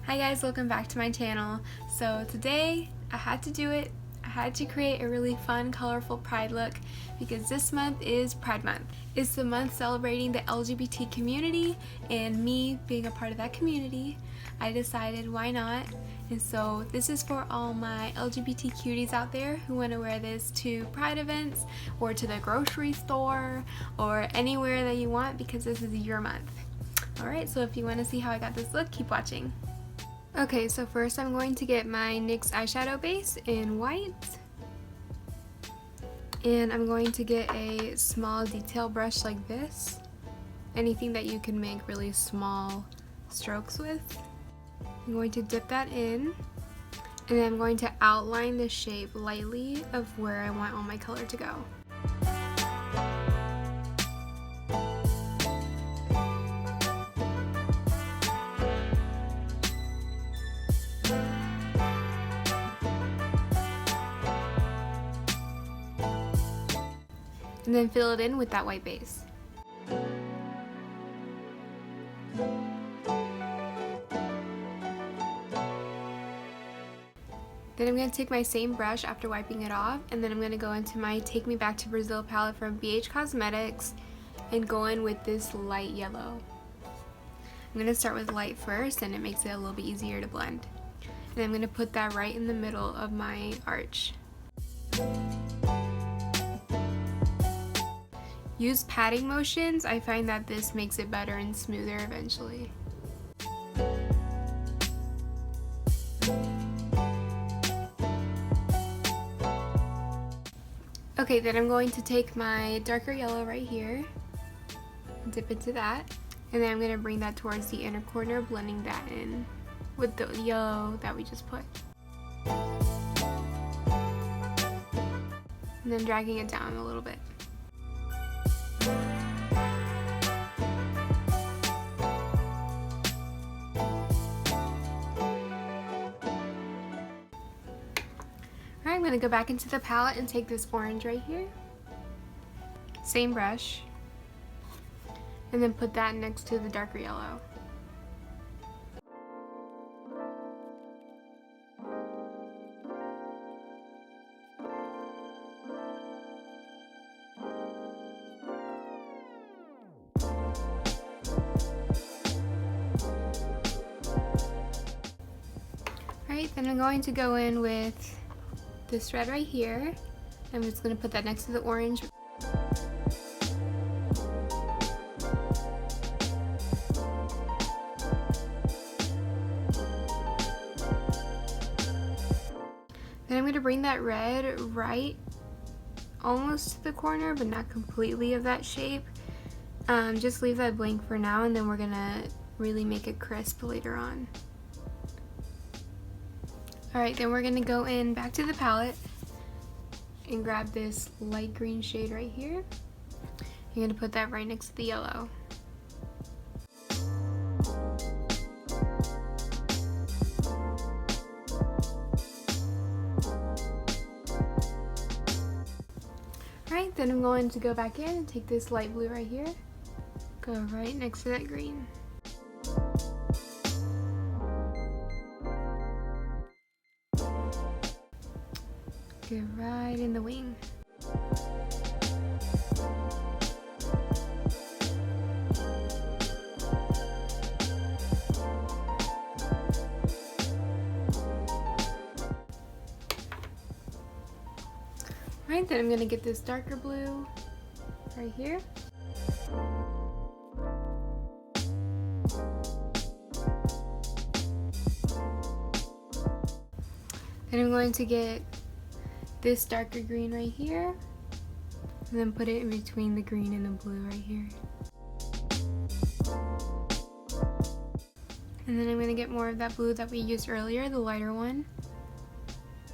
Hi guys, welcome back to my channel. So today I had to do it. I had to create a really fun, colorful pride look because this month is Pride Month. It's the month celebrating the LGBT community, and me being a part of that community, I decided why not. And so this is for all my LGBT cuties out there who want to wear this to Pride events or to the grocery store or anywhere that you want, because this is your month. Alright, so if you want to see how I got this look, keep watching. Okay, so first I'm going to get my NYX eyeshadow base in white. And I'm going to get a small detail brush like this. Anything that you can make really small strokes with. I'm going to dip that in. And then I'm going to outline the shape lightly of where I want all my color to go. And then fill it in with that white base. Then I'm going to take my same brush after wiping it off, and then I'm going to go into my Take Me Back to Brazil palette from BH Cosmetics and go in with this light yellow. I'm going to start with light first, and it makes it a little bit easier to blend. And I'm going to put that right in the middle of my arch. Use patting motions. I find that this makes it better and smoother eventually. Okay, then I'm going to take my darker yellow right here, dip into that, and then I'm going to bring that towards the inner corner, blending that in with the yellow that we just put. And then dragging it down a little bit. I'm going to go back into the palette and take this orange right here, same brush, and then put that next to the darker yellow. Alright, then I'm going to go in with this red right here. I'm just going to put that next to the orange. Then I'm going to bring that red right almost to the corner, but not completely of that shape. Just leave that blank for now, and then we're going to really make it crisp later on. Alright, then we're going to go in back to the palette and grab this light green shade right here. You're going to put that right next to the yellow. Alright, then I'm going to go back in and take this light blue right here. Go right next to that green. Get right in the wing. Alright, then I'm going to get this darker blue right here. Then I'm going to get this darker green right here, and then put it in between the green and the blue right here. And then I'm going to get more of that blue that we used earlier, the lighter one,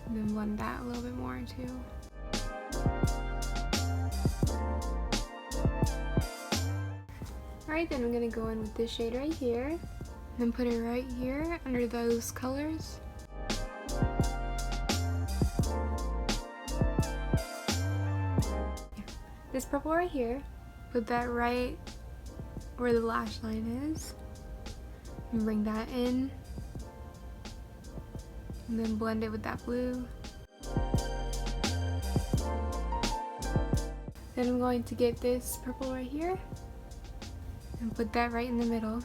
and then blend that a little bit more too. Alright, then I'm going to go in with this shade right here, and then put it right here under those colors. This purple right here, put that right where the lash line is, and bring that in and then blend it with that blue. Then I'm going to get this purple right here and put that right in the middle.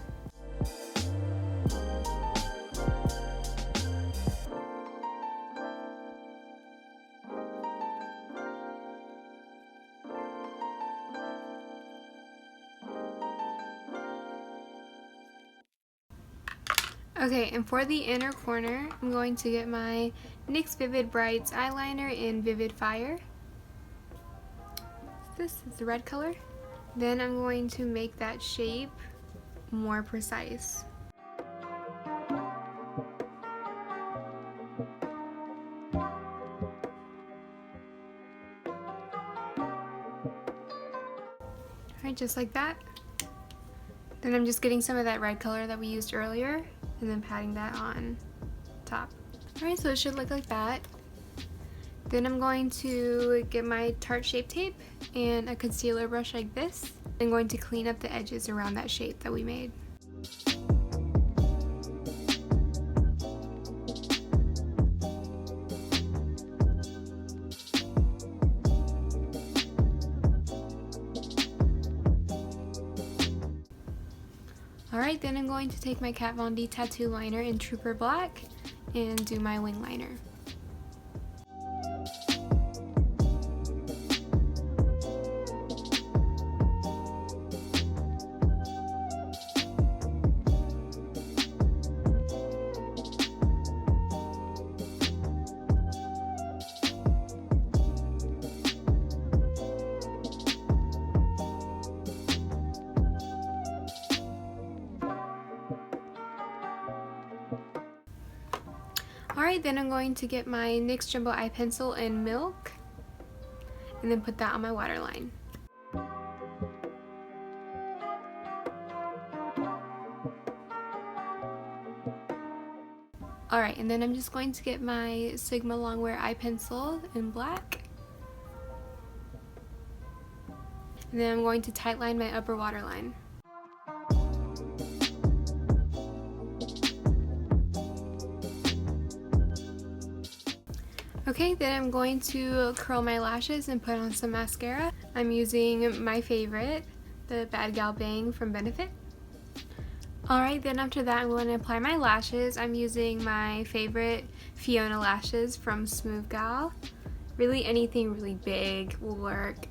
Okay, and for the inner corner, I'm going to get my NYX Vivid Brights eyeliner in Vivid Fire. This is the red color. Then I'm going to make that shape more precise. Alright, just like that. Then I'm just getting some of that red color that we used earlier and then patting that on top. Alright, so it should look like that. Then I'm going to get my Tarte Shape Tape and a concealer brush like this. I'm going to clean up the edges around that shape that we made. Alright, then I'm going to take my Kat Von D tattoo liner in Trooper Black and do my wing liner. Alright, then I'm going to get my NYX Jumbo Eye Pencil in Milk and then put that on my waterline. Alright, and then I'm just going to get my Sigma Longwear Eye Pencil in black. And then I'm going to tightline my upper waterline. Okay, then I'm going to curl my lashes and put on some mascara. I'm using my favorite, the Bad Gal Bang from Benefit. Alright, then after that I'm going to apply my lashes. I'm using my favorite Fiona lashes from Smoovegal. Really anything really big will work.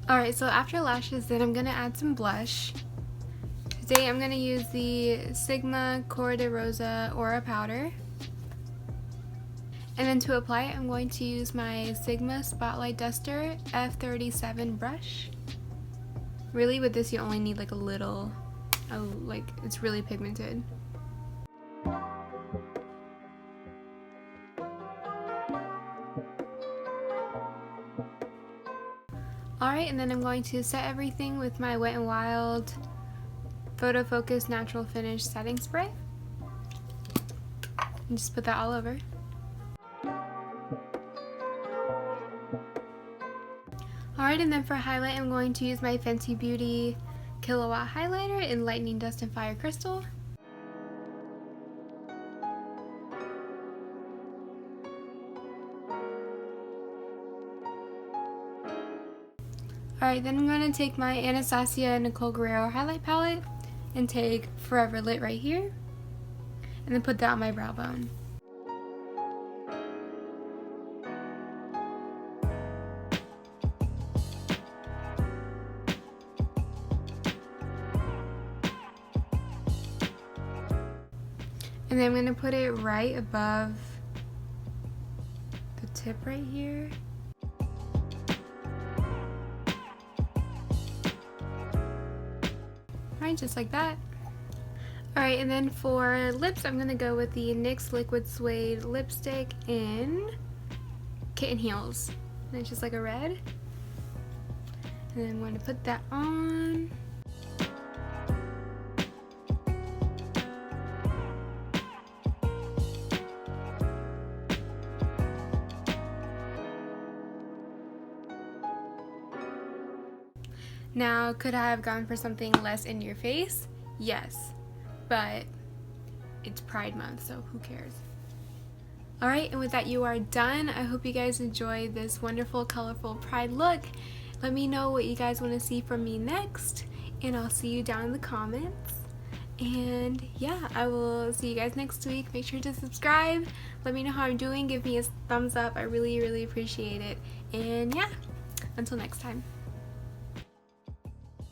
Alright, so after lashes, then I'm going to add some blush. Today I'm going to use the Sigma Cor de Rosa Aura Powder. And then to apply it, I'm going to use my Sigma Spotlight Duster F37 brush. Really, with this you only need like a little, like it's really pigmented. Alright, and then I'm going to set everything with my Wet n Wild PhotoFucus Natural Finish Setting Spray. And just put that all over. Alright, and then for highlight, I'm going to use my Fenty Beauty Killawat highlighter in Lightning Dust and Fire Crystal. Alright, then I'm going to take my Anastasia Nicole Guerrero highlight palette and take Forever Lit right here and then put that on my brow bone. And then I'm going to put it right above the tip right here. Just like that. Alright, and then for lips, I'm going to go with the NYX Liquid Suede lipstick in Kitten Heels. And it's just like a red. And then I'm going to put that on. Now, could I have gone for something less in your face? Yes, but it's Pride Month, so who cares? Alright, and with that you are done. I hope you guys enjoy this wonderful, colorful Pride look. Let me know what you guys want to see from me next, and I'll see you down in the comments. And yeah, I will see you guys next week. Make sure to subscribe. Let me know how I'm doing. Give me a thumbs up. I really, really appreciate it. And yeah, until next time.